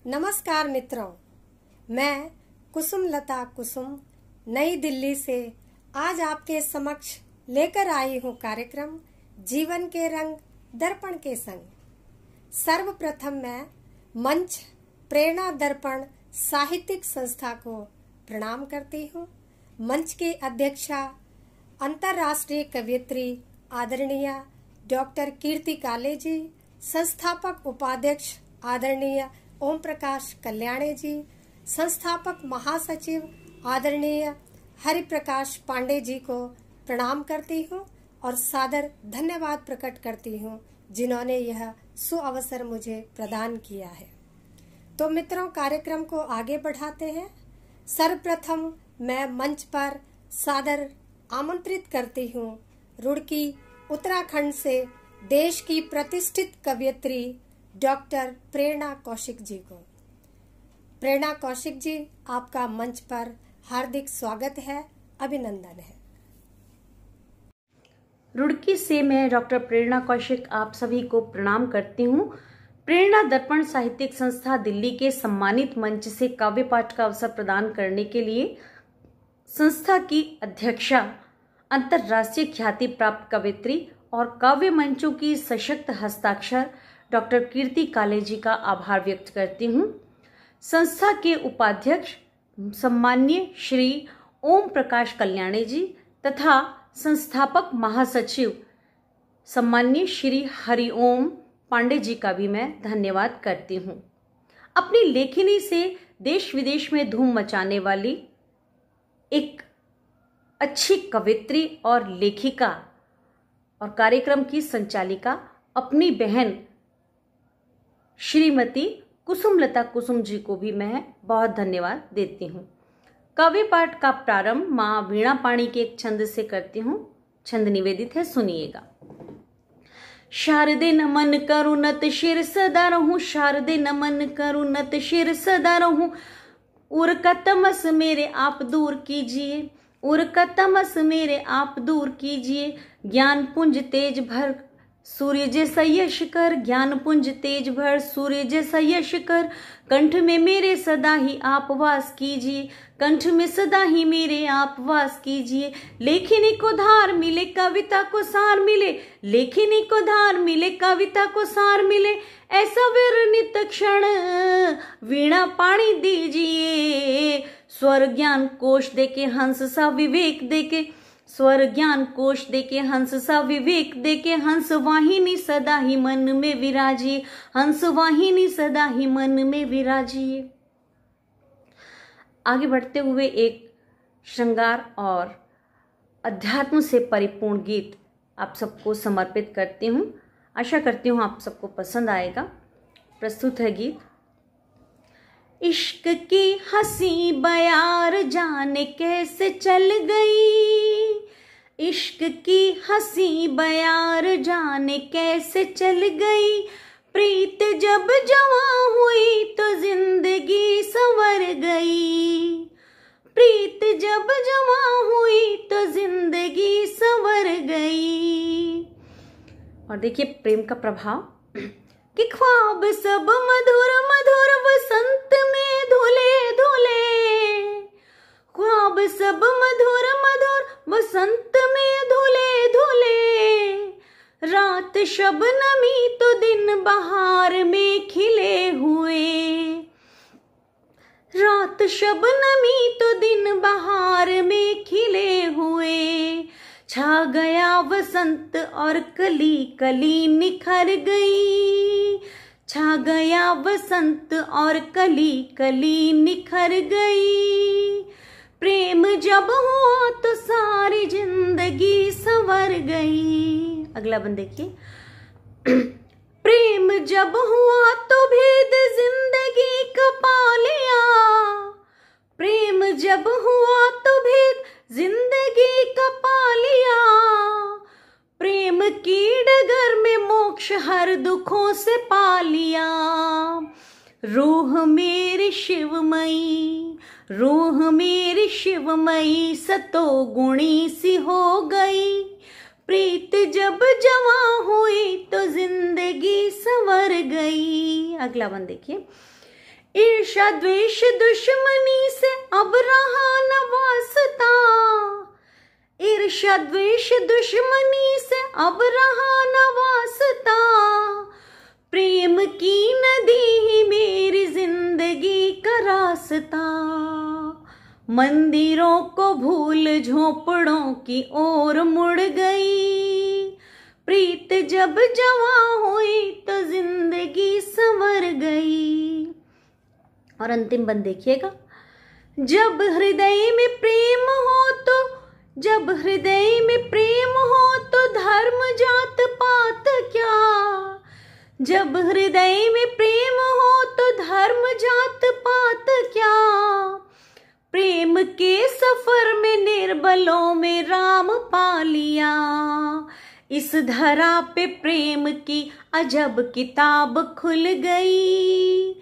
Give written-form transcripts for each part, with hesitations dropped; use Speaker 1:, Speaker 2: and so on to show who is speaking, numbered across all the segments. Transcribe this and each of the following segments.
Speaker 1: नमस्कार मित्रों, मैं कुसुम लता कुसुम नई दिल्ली से आज आपके समक्ष लेकर आई हूँ कार्यक्रम जीवन के रंग दर्पण के संग। सर्वप्रथम मैं मंच प्रेरणा दर्पण साहित्यिक संस्था को प्रणाम करती हूँ। मंच की अध्यक्षा अंतर्राष्ट्रीय कवयित्री आदरणीय डॉक्टर कीर्ति काले जी, संस्थापक उपाध्यक्ष आदरणीय ओम प्रकाश कल्याणे जी, संस्थापक महासचिव आदरणीय हरि प्रकाश पांडे जी को प्रणाम करती हूँ और सादर धन्यवाद प्रकट करती हूँ जिन्होंने यह सुअवसर मुझे प्रदान किया है। तो मित्रों, कार्यक्रम को आगे बढ़ाते हैं। सर्वप्रथम मैं मंच पर सादर आमंत्रित करती हूँ रुड़की उत्तराखंड से देश की प्रतिष्ठित कवयित्री डॉक्टर प्रेरणा कौशिक जी को। प्रेरणा कौशिक जी, आपका मंच पर हार्दिक स्वागत है, अभिनंदन है।
Speaker 2: रुड़की से मैं डॉक्टर प्रेरणा कौशिक आप सभी को प्रणाम करती हूँ। प्रेरणा दर्पण साहित्यिक संस्था दिल्ली के सम्मानित मंच से काव्य पाठ का अवसर प्रदान करने के लिए संस्था की अध्यक्षा अंतर्राष्ट्रीय ख्याति प्राप्त कवयित्री और काव्य मंचों की सशक्त हस्ताक्षर डॉक्टर कीर्ति काले जी का आभार व्यक्त करती हूँ। संस्था के उपाध्यक्ष सम्माननीय श्री ओम प्रकाश कल्याणे जी तथा संस्थापक महासचिव सम्माननीय श्री हरिओम पांडे जी का भी मैं धन्यवाद करती हूँ। अपनी लेखनी से देश विदेश में धूम मचाने वाली एक अच्छी कवयित्री और लेखिका और कार्यक्रम की संचालिका अपनी बहन श्रीमती कुसुम लता कुसुम जी को भी मैं बहुत धन्यवाद देती हूँ। काव्य पाठ का प्रारंभ माँ वीणा पाणी के एक छंद से करती हूँ। छंद निवेदित है, सुनिएगा। शारदे नमन करुणत शिर सदा रहूं, शारदे नमन करुणत शिर सदा रहूं, उर का तमस मेरे आप दूर कीजिए, उर का तमस मेरे आप दूर कीजिए, ज्ञान पुंज तेज भर सूर्य जैसा यश कर, ज्ञान पुंज तेज भर सूर्य जैसा यश कर, कंठ में मेरे सदा ही आप वास कीजिए, कंठ में सदा ही मेरे आप वास कीजिए, लेखनी को धार मिले कविता को सार मिले, लेखनी को धार मिले कविता को सार मिले, ऐसा विरनित क्षण वीणा पाणी दीजिए, स्वर ज्ञान कोश देके हंस सा विवेक देके, स्वर ज्ञान कोश देके हंस सा विवेक देके, हंस वाहिनी सदा ही मन में विराजिए, हंस वाहिनी सदा ही मन में विराजिए। आगे बढ़ते हुए एक श्रृंगार और अध्यात्म से परिपूर्ण गीत आप सबको समर्पित करती हूँ। आशा करती हूँ आप सबको पसंद आएगा। प्रस्तुत है गीत। इश्क की हंसी बयार जाने कैसे चल गई, इश्क की हंसी बयार जाने कैसे चल गई, प्रीत जब जवां हुई तो जिंदगी संवर गई, प्रीत जब जवां हुई तो जिंदगी संवर गई। और देखिए प्रेम का प्रभाव कि ख्वाब सब मधुर मधुर वसंत में धुले धुले, ख्वाब सब मधुर मधुर वसंत में धुले धुले, रात शबनमी तो दिन बहार में खिले हुए, रात शबनमी तो दिन बहार में खिले हुए, छा गया वसंत और कली कली निखर गई, छा गया वसंत और कली कली निखर गई, प्रेम जब हुआ तो सारी जिंदगी संवर गई। अगला बंद देखिए। प्रेम जब हुआ तो भेद जिंदगी का पा लिया, प्रेम जब हुआ तो भेद जिंदगी का पा लिया, प्रेम की डगर में मोक्ष हर दुखों से पा लिया, रूह मेरी शिवमयी, रूह मेरी शिवमयी सतो गुणी सी हो गई, प्रीत जब जवां हुई तो जिंदगी संवर गई। अगला वन देखिए। ईर्ष्या द्वेष दुश्मनी से अब रहा न वास्ता, ईर्ष्या द्वेष दुश्मनी से अब रहा न वास्ता, प्रेम की नदी ही मेरी जिंदगी का रास्ता, मंदिरों को भूल झोपड़ों की ओर मुड़ गई, प्रीत जब जवां हुई तो जिंदगी संवर गई। और अंतिम बंद देखिएगा, जब हृदय में प्रेम हो तो, जब हृदय में प्रेम हो तो धर्म जात पात क्या, जब हृदय में प्रेम हो तो धर्म जात पात क्या, प्रेम के सफर में निर्बलों में राम पा लिया, इस धरा पे प्रेम की अजब किताब खुल गई,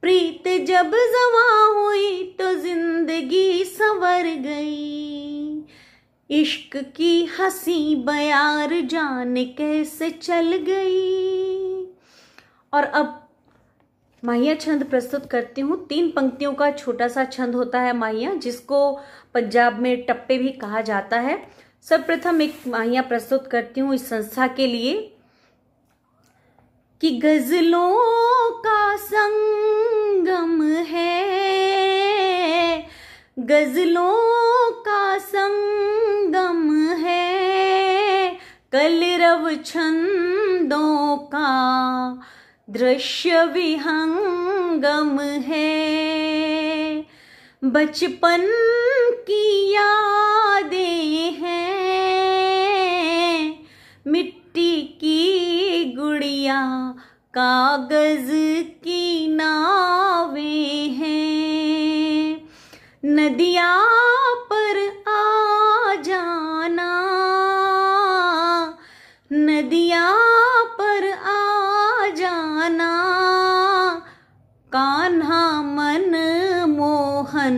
Speaker 2: प्रीत जब जवां हुई तो जिंदगी संवर गई, इश्क की हंसी बयार जाने कैसे चल गई। और अब माहिया छंद प्रस्तुत करती हूँ। 3 पंक्तियों का छोटा सा छंद होता है माहिया, जिसको पंजाब में टप्पे भी कहा जाता है। सर्वप्रथम एक माहिया प्रस्तुत करती हूँ इस संस्था के लिए कि गजलों का संगम है, गजलों का संगम है, कलरव छंदों का दृश्य विहंगम है, बचपन की यादें हैं, मिट्टी की गुड़िया कागज की नावें हैं, नदिया पर आ जाना, नदिया पर आ जाना, कान्हा मन मोहन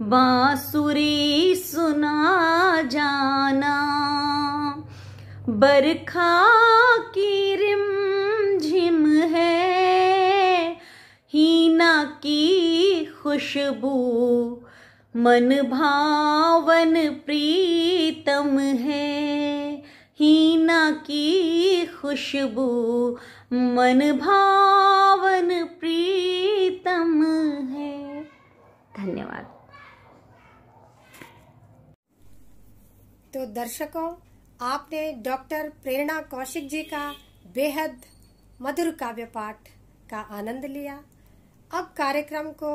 Speaker 2: बांसुरी सुना जाना, बरखा की रिमझिम है, हीना की खुशबू मन भावन प्रीतम है, हीना की खुशबू मन भावन प्रीतम है। धन्यवाद।
Speaker 1: तो दर्शकों, आपने डॉक्टर प्रेरणा कौशिक जी का बेहद मधुर काव्य पाठ का आनंद लिया। अब कार्यक्रम को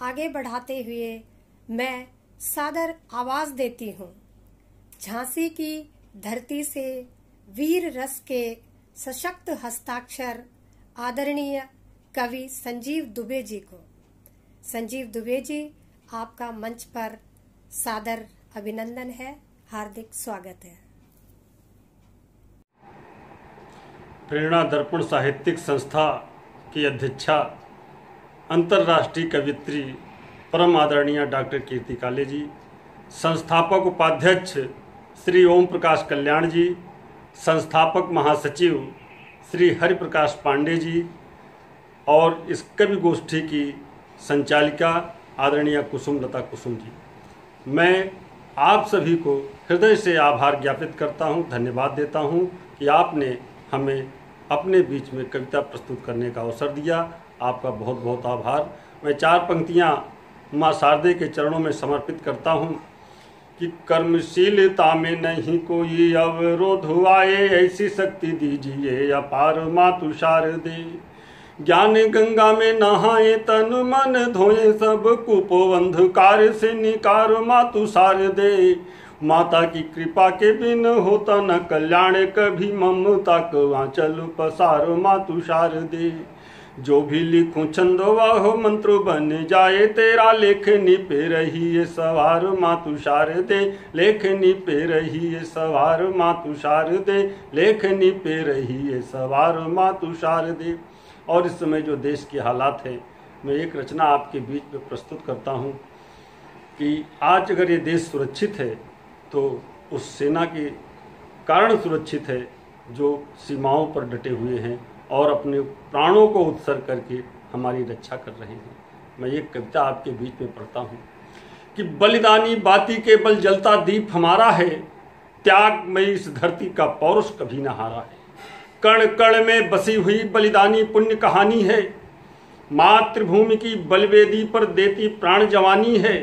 Speaker 1: आगे बढ़ाते हुए मैं सादर आवाज देती हूँ झांसी की धरती से वीर रस के सशक्त हस्ताक्षर आदरणीय कवि संजीव दुबे जी को। संजीव दुबे जी, आपका मंच पर सादर अभिनंदन है, हार्दिक स्वागत है।
Speaker 3: प्रेरणा दर्पण साहित्यिक संस्था की अध्यक्षा अंतर्राष्ट्रीय कवियत्री परम आदरणीय डॉक्टर कीर्ति काले जी, संस्थापक उपाध्यक्ष श्री ओम प्रकाश कल्याण जी, संस्थापक महासचिव श्री हरि प्रकाश पांडे जी और इस कवि गोष्ठी की संचालिका आदरणीय कुसुम लता कुसुम जी, मैं आप सभी को हृदय से आभार ज्ञापित करता हूं, धन्यवाद देता हूं कि आपने हमें अपने बीच में कविता प्रस्तुत करने का अवसर दिया। आपका बहुत बहुत आभार। मैं 4 पंक्तियां माँ शारदे के चरणों में समर्पित करता हूं कि कर्मशीलता में नहीं कोई अवरोध आए, ऐसी शक्ति दीजिए अपार मातु शारदे। ज्ञान गंगा में नहाए तन मन धोए, सब कुपो अंधकार से निकार मातु शारदे। माता की कृपा के बिन होता न कल्याण, कभी ममता को आंचल पसार मातु शारदे। जो भी लिखूं छंद वह मंत्र बन जाए, तेरा लेखनी पे रही है सवार मातु शारदे। लेखनी पे रही है सवार मातु शारदे, लेखनी पे रही है सवार मातु शारदे। और इस समय जो देश के हालात हैं, मैं एक रचना आपके बीच में प्रस्तुत करता हूँ कि आज अगर ये देश सुरक्षित है तो उस सेना के कारण सुरक्षित है जो सीमाओं पर डटे हुए हैं और अपने प्राणों को उत्सर्ग करके हमारी रक्षा कर रहे हैं। मैं एक कविता आपके बीच में पढ़ता हूँ कि बलिदानी बाती के बल जलता दीप हमारा है, त्याग में इस धरती का पौरुष कभी न हारा है। कण कण में बसी हुई बलिदानी पुण्य कहानी है, मातृभूमि की बलवेदी पर देती प्राण जवानी है।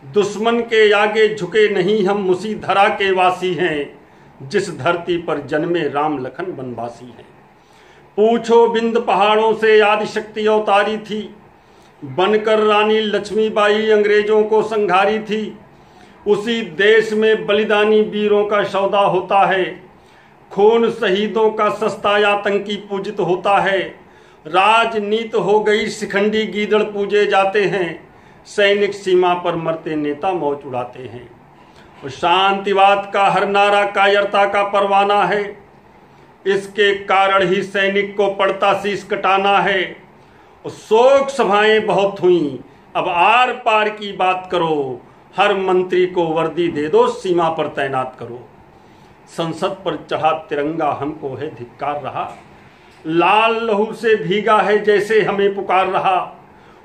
Speaker 3: दुश्मन के आगे झुके नहीं हम, उसी धरा के वासी हैं, जिस धरती पर जन्मे राम लखन वनवासी हैं। पूछो बिंद पहाड़ों से आदिशक्ति अवतारी थी, बनकर रानी लक्ष्मीबाई अंग्रेजों को संघारी थी। उसी देश में बलिदानी वीरों का सौदा होता है, खून शहीदों का सस्ता आतंकी पूजित होता है। राजनीति हो गई शिखंडी गीदड़ पूजे जाते हैं, सैनिक सीमा पर मरते नेता मौज उड़ाते हैं। और शांतिवाद का हर नारा कायरता का परवाना है, इसके कारण ही सैनिक को पड़ता शीश कटाना है। और शोक सभाएं बहुत हुई, अब आर पार की बात करो, हर मंत्री को वर्दी दे दो, सीमा पर तैनात करो। संसद पर चढ़ा तिरंगा हमको है धिक्कार रहा, लाल लहू से भीगा है जैसे हमें पुकार रहा।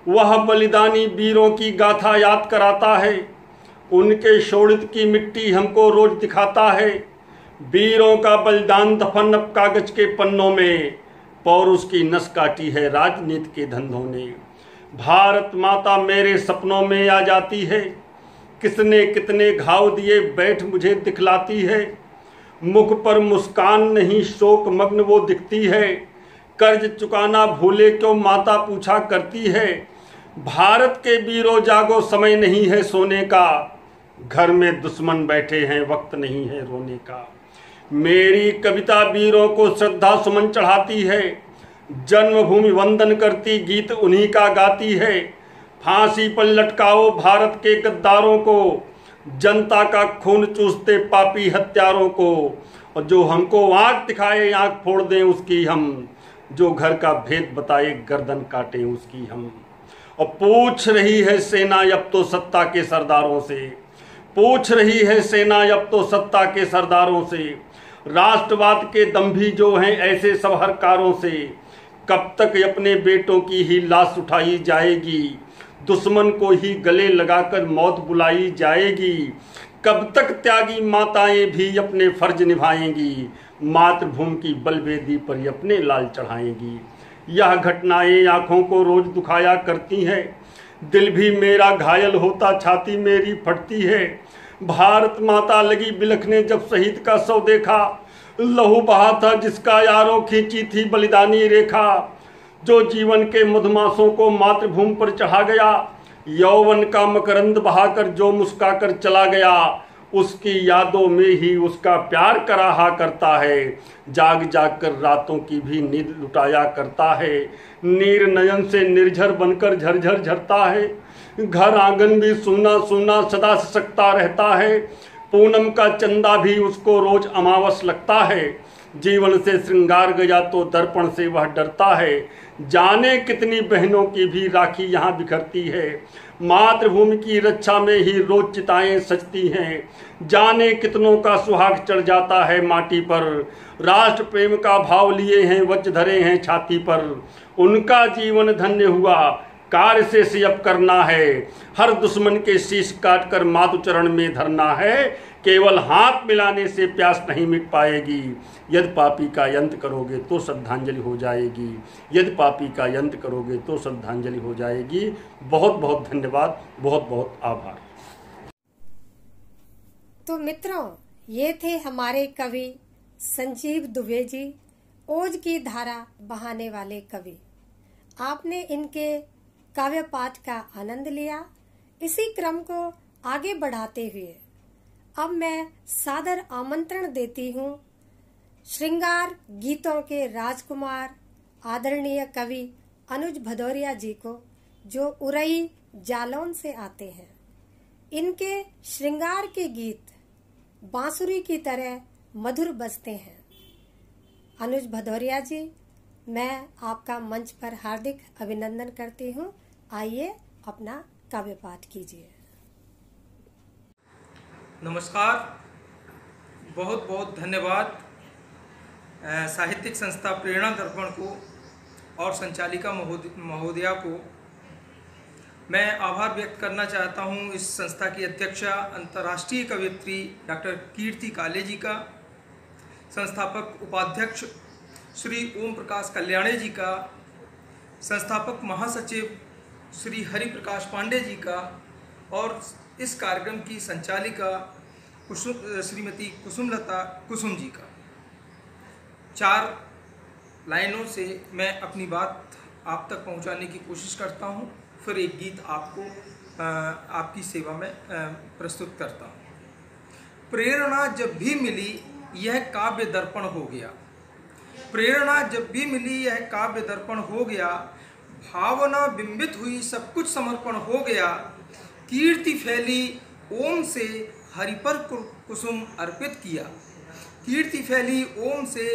Speaker 3: वह बलिदानी वीरों की गाथा याद कराता है, उनके शोणित की मिट्टी हमको रोज दिखाता है। वीरों का बलिदान दफन अब कागज के पन्नों में, पौरुष की नस काटी है राजनीति के धंधों ने। भारत माता मेरे सपनों में आ जाती है, किसने कितने घाव दिए बैठ मुझे दिखलाती है। मुख पर मुस्कान नहीं शोक मग्न वो दिखती है, कर्ज चुकाना भूले क्यों माता पूछा करती है। भारत के वीरों जागो समय नहीं है सोने का, घर में दुश्मन बैठे हैं वक्त नहीं है रोने का। मेरी कविता वीरों को श्रद्धा सुमन चढ़ाती है, जन्मभूमि वंदन करती गीत उन्हीं का गाती है। फांसी पर लटकाओ भारत के गद्दारों को, जनता का खून चूसते पापी हत्यारों को। और जो हमको आंख दिखाए आंख फोड़ दें उसकी हम, जो घर का भेद बताए गर्दन काटें उसकी हम। और पूछ रही है सेना अब तो सत्ता के सरदारों से, पूछ रही है सेना अब तो सत्ता के सरदारों से। राष्ट्रवाद के दंभी जो हैं ऐसे सब हरकारों से, कब तक अपने बेटों की ही लाश उठाई जाएगी, दुश्मन को ही गले लगाकर मौत बुलाई जाएगी। कब तक त्यागी माताएं भी अपने फर्ज निभाएंगी, मातृभूमि की बलवेदी पर अपने लाल चढ़ाएंगी। यह घटनाएं आंखों को रोज दुखाया करती हैं, दिल भी मेरा घायल होता छाती मेरी फटती है। भारत माता लगी बिलखने जब शहीद का शव देखा, लहू बहा था जिसका यारों खींची थी बलिदानी रेखा। जो जीवन के मधुमासों को मातृभूमि पर चढ़ा गया, यौवन का मकरंद बहाकर जो मुस्काकर चला गया, उसकी यादों में ही उसका प्यार कराहा करता है। जाग जाग कर रातों की भी नींद लुटाया करता है, नीर नयन से निर्झर बनकर झरझर झरता है। घर आंगन भी सूना सूना सदा सशक्ता रहता है, पूनम का चंदा भी उसको रोज अमावस लगता है। जीवन से श्रृंगार गया तो दर्पण से वह डरता है, जाने कितनी बहनों की भी राखी यहाँ बिखरती है। मातृभूमि की रक्षा में ही रोज चिताएं सजती हैं, जाने कितनों का सुहाग चढ़ जाता है माटी पर। राष्ट्र प्रेम का भाव लिए हैं वज्र धरे हैं छाती पर, उनका जीवन धन्य हुआ कार्य से अब करना है। हर दुश्मन के शीश काट कर मातु चरण में धरना है, केवल हाथ मिलाने से प्यास नहीं मिट पाएगी। यदि पापी का अंत करोगे तो श्रद्धांजलि हो जाएगी, यदि पापी का अंत करोगे तो श्रद्धांजलि हो जाएगी। बहुत बहुत धन्यवाद, बहुत बहुत आभार।
Speaker 1: तो मित्रों, ये थे हमारे कवि संजीव दुबे जी, ओज की धारा बहाने वाले कवि। आपने इनके काव्य पाठ का आनंद लिया। इसी क्रम को आगे बढ़ाते हुए अब मैं सादर आमंत्रण देती हूँ श्रृंगार गीतों के राजकुमार आदरणीय कवि अनुज भदौरिया जी को, जो उरई जालौन से आते हैं। इनके श्रृंगार के गीत बांसुरी की तरह मधुर बजते हैं। अनुज भदौरिया जी, मैं आपका मंच पर हार्दिक अभिनंदन करती हूँ। आइए अपना काव्य पाठ कीजिए।
Speaker 4: नमस्कार, बहुत बहुत धन्यवाद साहित्यिक संस्था प्रेरणा दर्पण को और संचालिका महोदया को मैं आभार व्यक्त करना चाहता हूं। इस संस्था की अध्यक्षा अंतर्राष्ट्रीय कवयित्री डॉक्टर कीर्ति काले जी का, संस्थापक उपाध्यक्ष श्री ओम प्रकाश कल्याणे जी का, संस्थापक महासचिव श्री हरि प्रकाश पांडे जी का और इस कार्यक्रम की संचालिका श्रीमती कुसुमलता कुसुम जी का। 4 लाइनों से मैं अपनी बात आप तक पहुंचाने की कोशिश करता हूं, फिर एक गीत आपको आपकी सेवा में प्रस्तुत करता हूं। प्रेरणा जब भी मिली यह काव्य दर्पण हो गया, प्रेरणा जब भी मिली यह काव्य दर्पण हो गया, भावना बिंबित हुई सब कुछ समर्पण हो गया, कीर्ति फैली ओम से हरि पर कुसुम अर्पित किया, कीर्ति फैली ओम से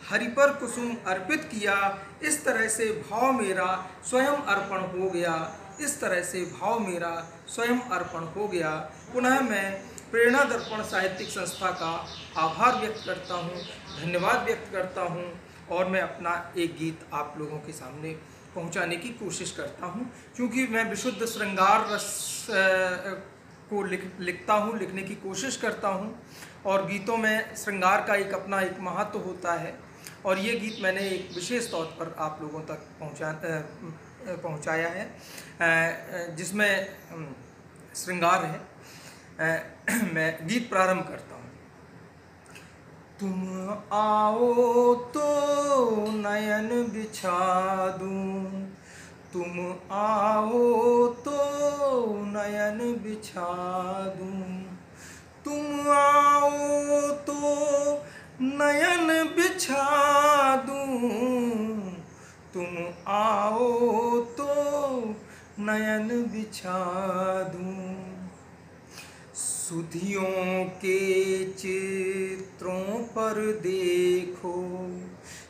Speaker 4: हरि पर कुसुम अर्पित किया, इस तरह से भाव मेरा स्वयं अर्पण हो गया, इस तरह से भाव मेरा स्वयं अर्पण हो गया। पुनः मैं प्रेरणा दर्पण साहित्यिक संस्था का आभार व्यक्त करता हूँ, धन्यवाद व्यक्त करता हूँ और मैं अपना एक गीत आप लोगों के सामने पहुँचाने की कोशिश करता हूँ। क्योंकि मैं विशुद्ध श्रृंगार रस को लिखता हूँ, लिखने की कोशिश करता हूँ और गीतों में श्रृंगार का अपना एक महत्व होता है और ये गीत मैंने एक विशेष तौर पर आप लोगों तक पहुँचाया है जिसमें श्रृंगार है। मैं गीत प्रारंभ करता हूँ। तुम आओ तो नयन बिछा दूं, तुम आओ तो नयन बिछा दूं, तुम आओ तो नयन बिछा दूं, तुम आओ तो नयन बिछा दूं। सुधियों के चित्रों पर देखो,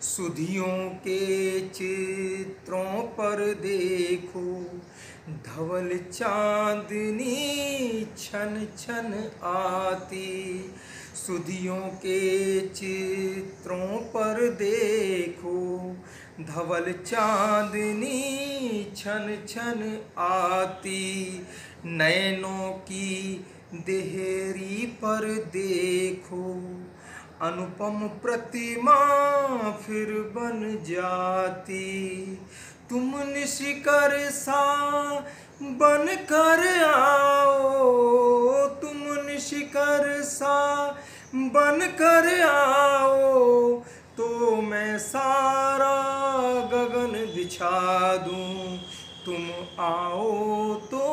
Speaker 4: सुधियों के चित्रों पर देखो, धवल चांदनी छन छन आती, सुधियों के चित्रों पर देखो, धवल चांदनी छन छन आती, नैनों की देहरी पर देखो, अनुपम प्रतिमा फिर बन जाती, तुम निशिकर सा बन कर आओ, तुम निशिकर सा बन कर आओ, तो मैं सारा गगन बिछा दूं, तुम आओ तो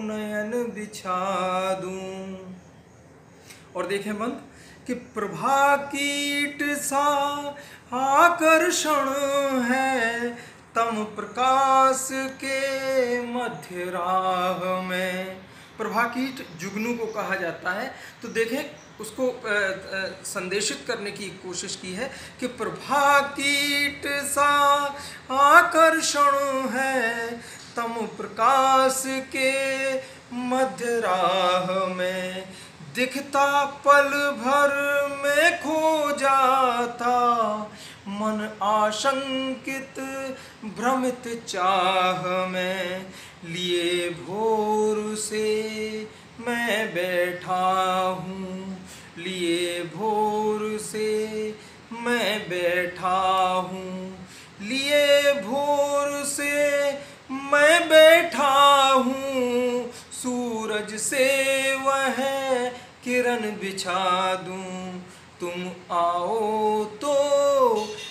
Speaker 4: नयन बिछा दूं। और देखें बंद कि प्रभा कीट सा आकर्षण है तम प्रकाश के मध्य राह में। प्रभा कीट जुगनू को कहा जाता है। तो देखें उसको संदेशित करने की कोशिश की है कि प्रभा कीट सा आकर्षण है तम प्रकाश के मध्य राह में, दिखता पल भर में खो जाता, मन आशंकित भ्रमित चाह में, लिए भोर से मैं बैठा हूँ, लिए भोर से मैं बैठा हूँ, लिए भोर से मैं बैठा हूँ, सूरज से वह किरण बिछा दूँ, तुम आओ तो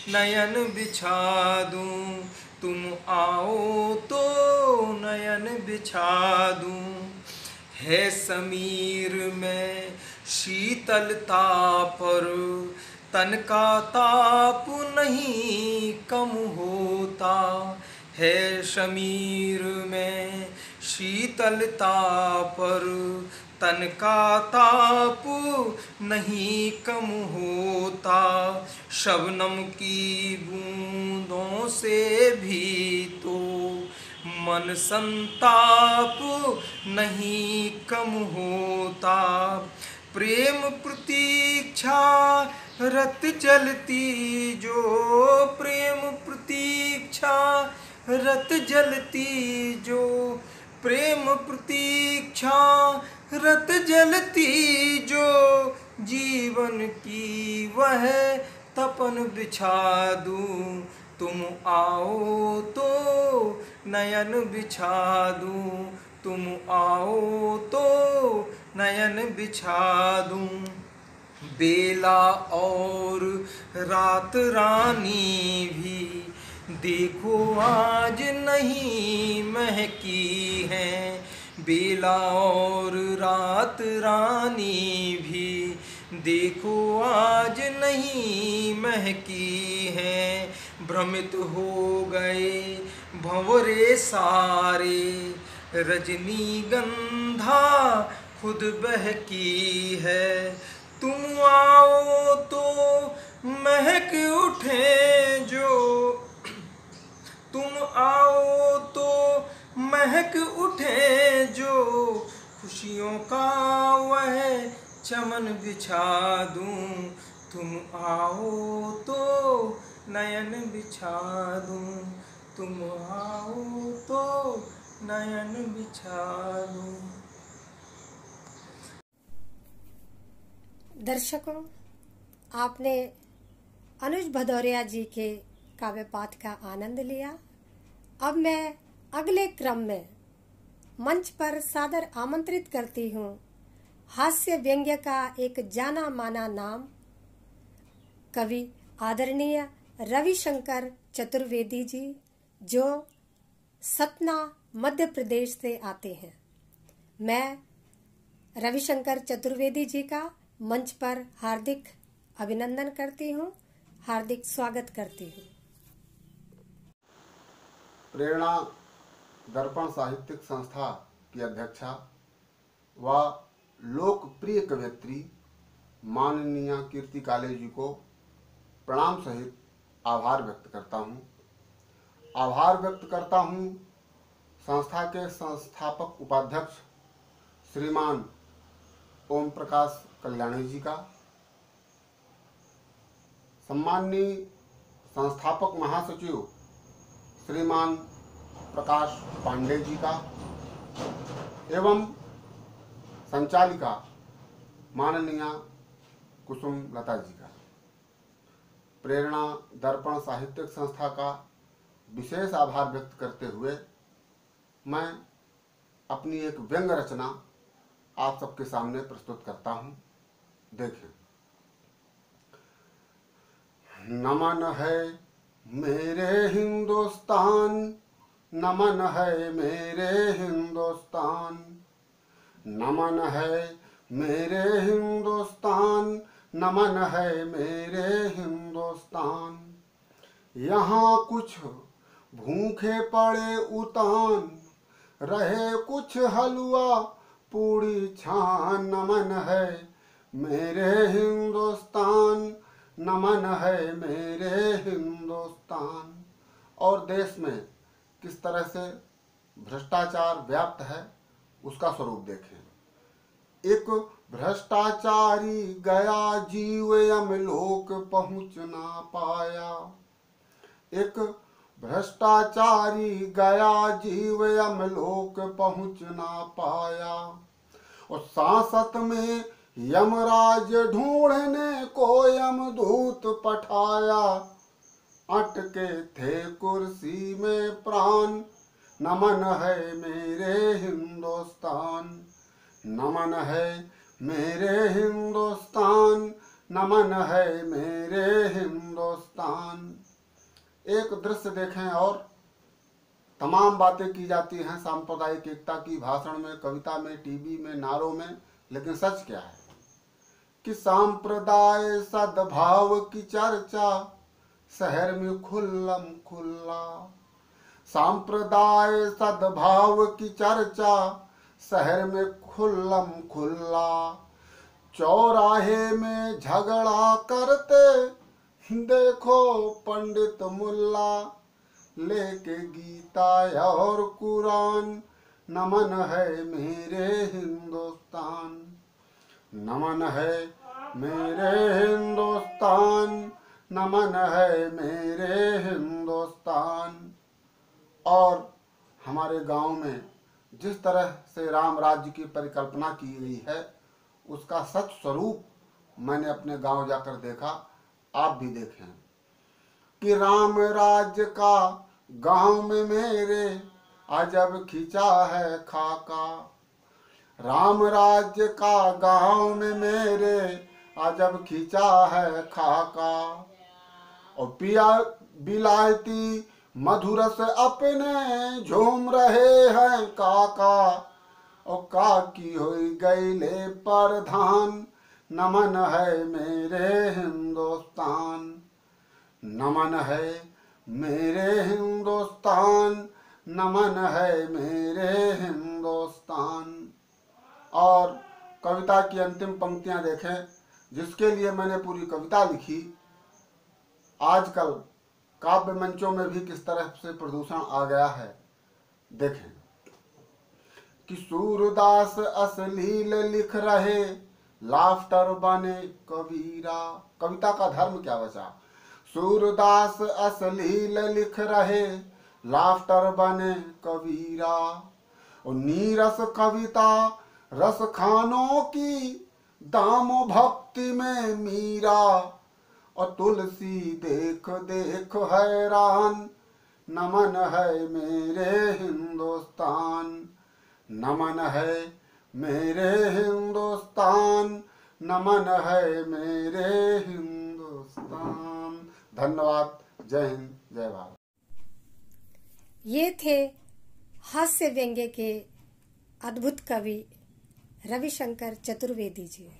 Speaker 4: नयन बिछा दूँ, तुम आओ तो नयन बिछा दूँ। है समीर में शीतलता पर तन का ताप नहीं कम होता, है शमीर में शीतलता पर तन का ताप नहीं कम होता, शबनम की बूंदों से भी तो मन संताप नहीं कम होता, प्रेम प्रतीक्षा रत चलती जो प्रेम प्रतीक्षा रत जलती जो प्रेम प्रतीक्षा, रत जलती जो जीवन की वह तपन बिछा दूं, तुम आओ तो नयन बिछा दूं, तुम आओ तो नयन बिछा दूं। बेला और रात रानी भी देखो आज नहीं महकी हैं, बेला और रात रानी भी देखो आज नहीं महकी हैं। भ्रमित हो गए भंवरे सारे, रजनीगंधा खुद बहकी है, तुम आओ तो महक उठे जो, तुम आओ तो महक उठे जो खुशियों का वह चमन बिछा दूं, तुम आओ तो नयन बिछा दूं, तुम आओ तो नयन बिछा दूं।
Speaker 1: दर्शकों, आपने अनुज भदौरिया जी के काव्य पाठ का आनंद लिया। अब मैं अगले क्रम में मंच पर सादर आमंत्रित करती हूँ हास्य व्यंग्य का एक जाना माना नाम, कवि आदरणीय रविशंकर चतुर्वेदी जी, जो सतना मध्य प्रदेश से आते हैं। मैं रविशंकर चतुर्वेदी जी का मंच पर हार्दिक अभिनंदन करती हूँ, हार्दिक स्वागत करती हूँ।
Speaker 5: प्रेरणा दर्पण साहित्यिक संस्था की अध्यक्षा व लोकप्रिय कवयित्री माननीय कीर्ति काले जी को प्रणाम सहित आभार व्यक्त करता हूँ। आभार व्यक्त करता हूँ संस्था के संस्थापक उपाध्यक्ष श्रीमान ओम प्रकाश कल्याणी जी का, सम्माननीय संस्थापक महासचिव श्रीमान प्रकाश पांडे जी का, एवं संचालिका माननीय कुसुम लता जी का। प्रेरणा दर्पण साहित्यिक संस्था का विशेष आभार व्यक्त करते हुए मैं अपनी एक व्यंग रचना आप सबके सामने प्रस्तुत करता हूँ। देखें। नमन है मेरे हिंदुस्तान, नमन है मेरे हिंदुस्तान, नमन है मेरे हिंदुस्तान, नमन है मेरे हिंदुस्तान। यहाँ कुछ भूखे पड़े उतान, रहे कुछ हलवा पूरी छान, नमन है मेरे हिंदुस्तान, नमन है मेरे हिंदुस्तान। और देश में किस तरह से भ्रष्टाचार व्याप्त है उसका स्वरूप देखें। एक भ्रष्टाचारी गया जीव यमलोक पहुँच ना पाया, एक भ्रष्टाचारी गया जीव यमलोक पहुँच ना पाया। और सांसत में यमराज ढूंढने को यमदूत पठाया, अटके थे कुर्सी में प्राण, नमन है मेरे हिंदुस्तान, नमन है मेरे हिंदुस्तान, नमन है मेरे हिंदुस्तान। एक दृश्य देखें और तमाम बातें की जाती हैं सांप्रदायिक एकता की, भाषण में, कविता में, टीवी में, नारों में, लेकिन सच क्या है कि सांप्रदाय सद्भाव की चर्चा शहर में खुल्लम खुल्ला, सांप्रदाय सद्भाव की चर्चा शहर में खुल्लम खुल्ला। चौराहे में झगड़ा करते देखो पंडित मुल्ला, लेके गीता और कुरान, नमन है मेरे हिंदुस्तान, नमन है मेरे हिंदुस्तान, नमन है मेरे हिंदुस्तान। और हमारे गांव में जिस तरह से राम राज्य की परिकल्पना की गई है उसका सच स्वरूप मैंने अपने गांव जाकर देखा। आप भी देखें कि राम राज्य का गांव में मेरे अजब खिंचा है खाका। राम राज्य का गांव में मेरे अजब खिंचा है खाका। और पिया बिलायती मधुर से अपने झूम रहे हैं काका। और काकी हुई गईले प्रधान, नमन है मेरे हिंदुस्तान। नमन है मेरे हिंदुस्तान, नमन है मेरे हिंदुस्तान। और कविता की अंतिम पंक्तियां देखें, जिसके लिए मैंने पूरी कविता लिखी। आजकल काव्य मंचों में भी किस तरह से प्रदूषण आ गया है। देखें कि सूरदास अश्लील लिख रहे, लाफ्टर बने कबीरा। कविता का धर्म क्या बचा। सूरदास अश्लील लिख रहे, लाफ्टर बने कबीरा। और नीरस कविता रस खानों की, दामो भक्ति में मीरा। और तुलसी देख देख हैरान, नमन है मेरे हिंदुस्तान। नमन है मेरे हिंदुस्तान, नमन है मेरे हिंदुस्तान। धन्यवाद। जय हिंद, जय भारत।
Speaker 1: ये थे हास्य व्यंग्य के अद्भुत कवि रविशंकर चतुर्वेदी जी।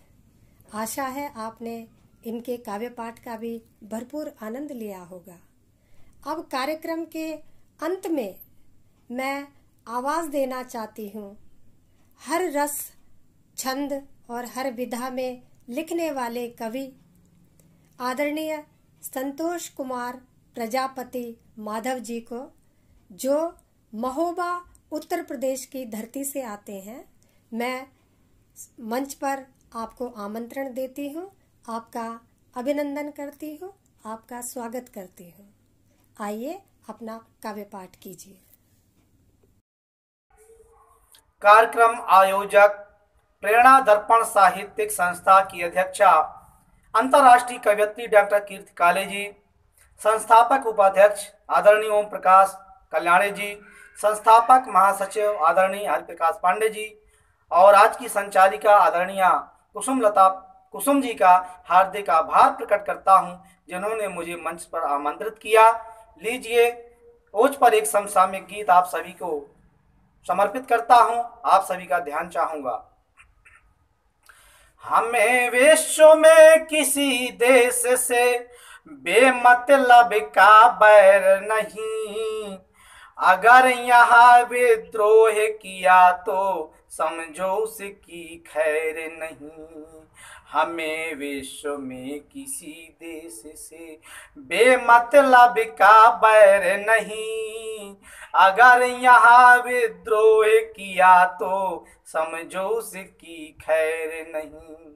Speaker 1: आशा है आपने इनके काव्य पाठ का भी भरपूर आनंद लिया होगा। अब कार्यक्रम के अंत में मैं आवाज देना चाहती हूँ हर रस, छंद और हर विधा में लिखने वाले कवि आदरणीय संतोष कुमार प्रजापति माधव जी को, जो महोबा उत्तर प्रदेश की धरती से आते हैं। मैं मंच पर आपको आमंत्रण देती हूँ, आपका अभिनंदन करती हूँ, आपका स्वागत करती हूँ। आइए अपना काव्य पाठ कीजिए।
Speaker 6: कार्यक्रम आयोजक प्रेरणा दर्पण साहित्यिक संस्था की अध्यक्षा अंतर्राष्ट्रीय कवयित्री डॉक्टर कीर्ति काले जी, संस्थापक उपाध्यक्ष आदरणीय ओम प्रकाश कल्याणे जी, संस्थापक महासचिव आदरणीय हरिप्रकाश पांडे जी और आज की संचालिका आदरणीय कुसुम जी का हार्दिक आभार प्रकट करता हूं, जिन्होंने मुझे मंच पर आमंत्रित किया। लीजिए ओज पर एक समसामयिक गीत आप सभी को समर्पित करता हूं, आप सभी का ध्यान चाहूंगा। हमें विश्व में किसी देश से बेमतलब का बैर नहीं, अगर यहाँ विद्रोह किया तो समझो उसकी खैर नहीं। हमें विश्व में किसी देश से बेमतलब का बैर नहीं, अगर यहाँ विद्रोह किया तो समझो उसकी खैर नहीं।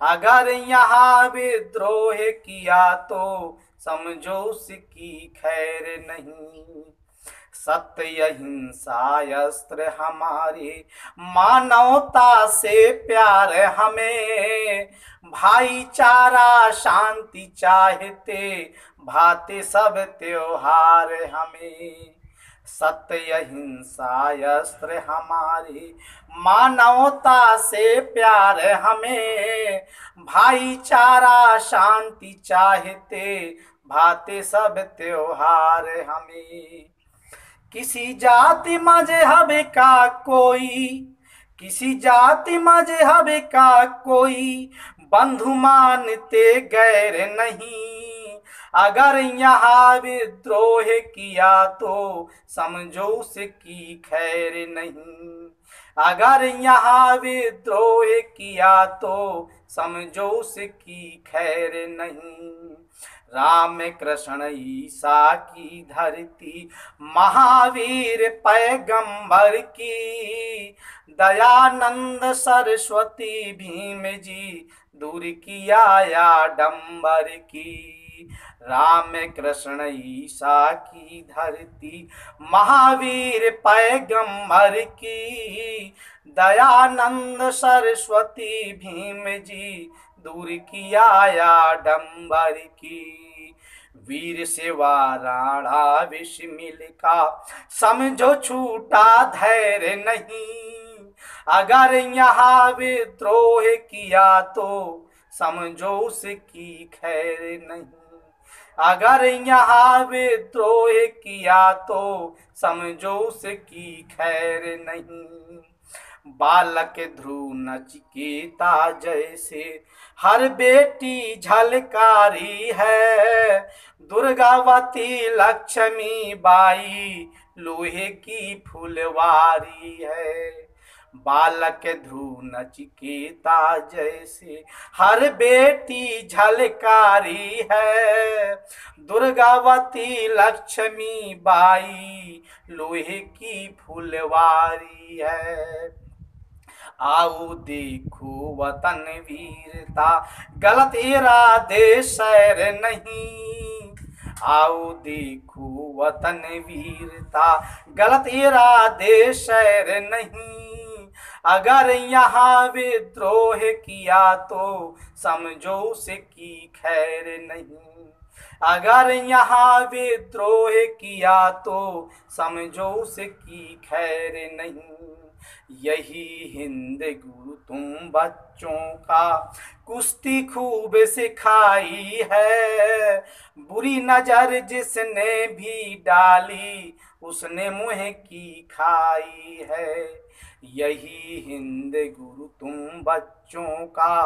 Speaker 6: अगर यहाँ विद्रोह किया तो समझो उसकी खैर नहीं। सत्य अहिंसा अस्त्र हमारे, मानवता से प्यार हमें, भाईचारा शांति चाहते, भाते सब त्योहार हमें। सत्य अहिंसा अस्त्र हमारे, मानवता से प्यार हमें, भाईचारा शांति चाहते, भाते सब त्योहार हमें। किसी जाति मजहब का कोई, किसी जाति मजहब का कोई बंधु मानते गैर नहीं, अगर यहाँ विद्रोह किया तो समझो उसकी खैर नहीं। अगर यहाँ विद्रोह किया तो समझो उसकी खैर नहीं। राम कृष्ण ईसा की धरती, महावीर पैगंबर की, दयानंद सरस्वती भीम जी दूर किया आडंबर की। राम कृष्ण ईसा की धरती, महावीर पैगंबर की, दयानंद सरस्वती भीम जी दूर किया आडंबर की। वीर सेवा राणा विष मिल का, समझो छूटा धैर्य नहीं, अगर यहाँ विद्रोह किया तो समझो उसकी खैर नहीं, अगर यहाँ विद्रोह किया तो समझो उसकी खैर नहीं। बालक ध्रुव नचिकेता जैसे हर बेटी झलकारी है, दुर्गावती लक्ष्मी बाई लोहे की फुलवारी है। बालक ध्रुव नचिकेता जैसे हर बेटी झलकारी है, दुर्गावती लक्ष्मी बाई लोहे की फुलवारी है। आओ देखो वतन वीरता, गलत इरादे सैर नहीं, आओ देखो वतन वीरता, गलत इरादे सैर नहीं, अगर यहाँ विद्रोह किया तो समझो उसकी खैर नहीं, अगर यहाँ विद्रोह किया तो समझो उसकी खैर नहीं। यही हिंद गुरु तुम बच्चों का कुश्ती खूब सिखाई है, बुरी नजर जिसने भी डाली उसने मुँह की खाई है। यही हिंद गुरु तुम बच्चों का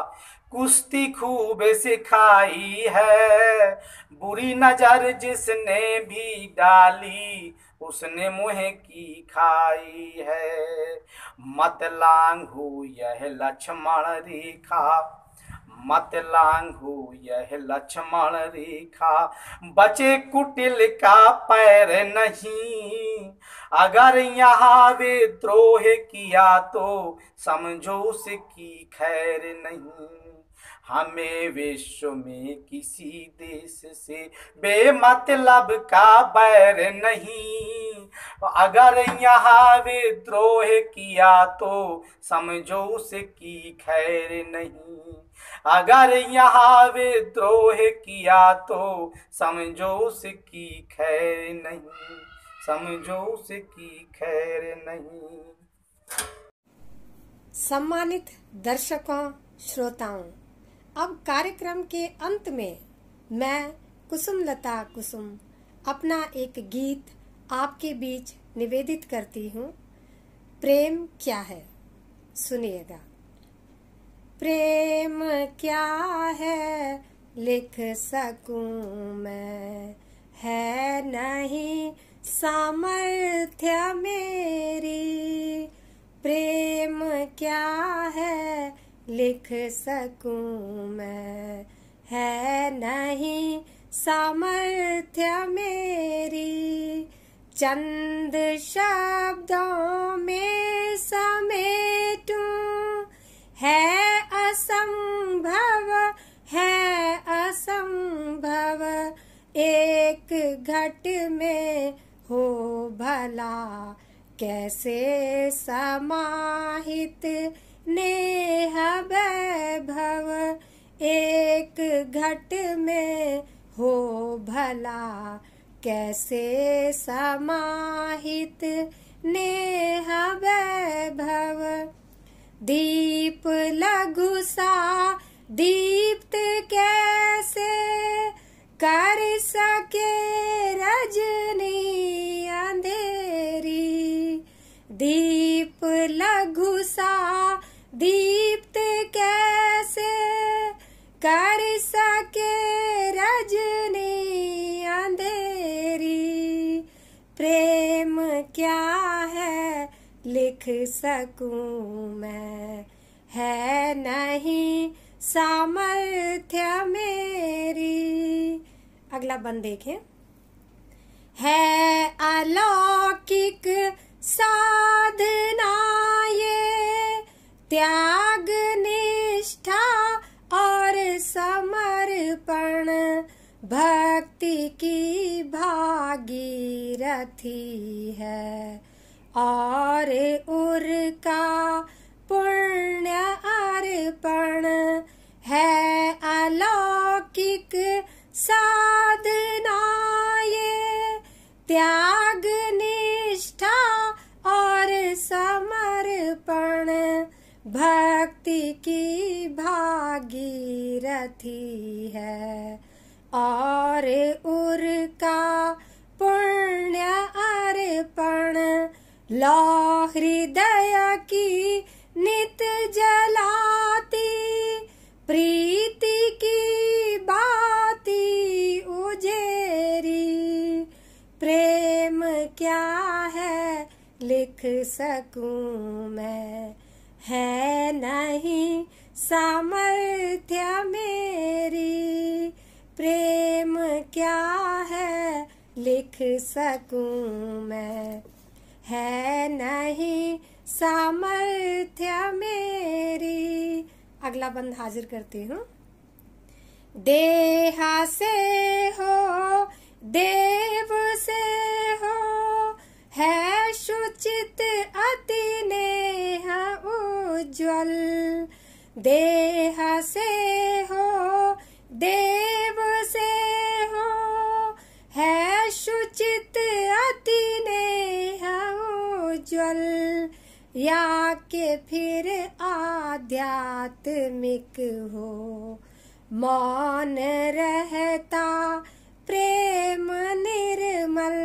Speaker 6: कुश्ती खूब सिखाई है, बुरी नजर जिसने भी डाली उसने मुँह की खाई है। मत लांघो यह लक्ष्मण रेखा, मत लांघो यह लक्ष्मण रेखा, बचे कुटिल का पैर नहीं, अगर यहाँ विद्रोह किया तो समझो उसकी खैर नहीं। हमें विश्व में किसी देश से बेमतलब का बैर नहीं, अगर यहाँ विद्रोह किया तो समझो उसकी खैर नहीं, अगर यहाँ विद्रोह किया तो समझो उसकी खैर नहीं, समझो उसकी खैर नहीं।
Speaker 1: सम्मानित दर्शकों, श्रोताओं, अब कार्यक्रम के अंत में मैं कुसुमलता कुसुम अपना एक गीत आपके बीच निवेदित करती हूँ। प्रेम क्या है, सुनिएगा। प्रेम क्या है लिख सकूं मैं, है नहीं सामर्थ्य मेरी। प्रेम क्या है लिख सकूं मैं, है नहीं सामर्थ्य मेरी। चंद शब्दों में समेटूं है असंभव, है असंभव। एक घट में हो भला कैसे समाहित नेह वैभव। एक घट में हो भला कैसे समाहित नेह वैभव। दीप लघु सा दीप्त कैसे कर सके रजनी अंधेरी। दीप लघु सा दीप्त कैसे कर सके रजनी अंधेरी। प्रेम क्या है लिख सकूं मैं, है नहीं सामर्थ्य मेरी। अगला बंद देखें। है अलौकिक साधना ये त्याग निष्ठा और समर्पण। भक्ति की भागीरथी है और उनका पुण्य अर्पण है अलौकिक साधना ये त्याग निष्ठा और समर्पण भक्ति की भागीरथी है और उनका पुण्य अर्पण लो हृदय की नित जलाती प्रीति की बाती उजेरी प्रेम क्या है लिख सकूं मैं है नहीं सामर्थ्य मेरी प्रेम क्या है लिख सकूं मैं है नहीं सामर्थ्य मेरी। अगला बंद हाजिर करती हूँ। देहा से हो देव से हो है शुचित अति नेह उज्ज्वल देह से हो देव से हो है शुचित अति नेह उज्ज्वल या के फिर आध्यात्मिक हो मौन रहता प्रेम निर्मल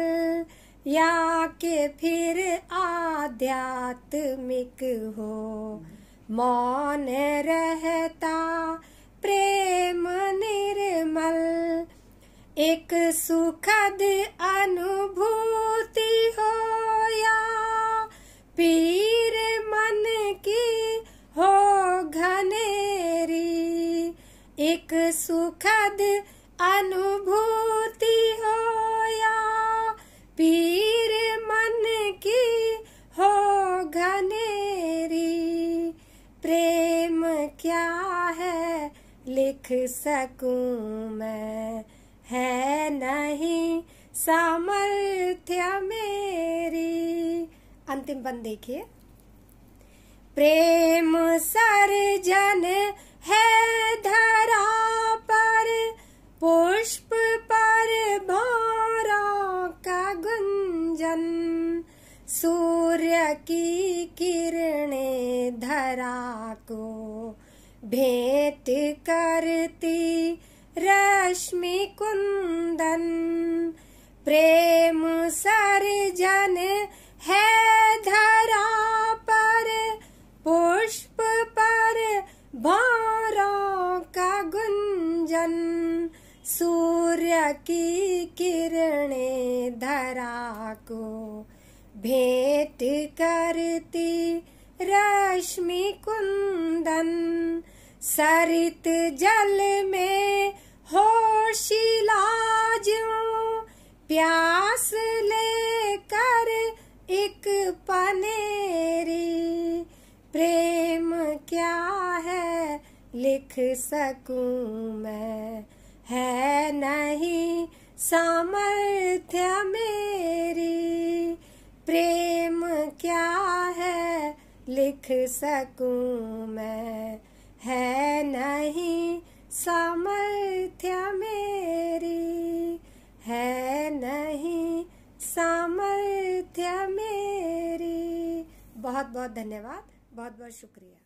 Speaker 1: या के फिर आध्यात्मिक हो मौन रहता प्रेम निर्मल एक सुखद अनुभूति हो या पीर मन की हो घनेरी एक सुखद अनुभूति हो या पीर मन की हो घनेरी प्रेम क्या है लिख सकूं मैं है नहीं सामर्थ्य मेरी। अंतिम बंद देखिए। प्रेम सर्जन है धरा पर पुष्प पर भौरों का गुंजन सूर्य की किरणें धरा को भेंट करती रश्मि कुंदन प्रेम सर्जन है धरा पर पुष्प पर भौरों का गुंजन सूर्य की किरणें धरा को भेंट करती रश्मि कुंदन सरित जल में होशिलाजूं प्यास लेकर एक पनेरी प्रेम क्या है लिख सकूं मैं है नहीं सामर्थ्य मेरी प्रेम क्या है लिख सकूं मैं है नहीं सामर्थ्य मेरी है नहीं सामर्थ्य मेरी। बहुत बहुत धन्यवाद, बहुत बहुत शुक्रिया।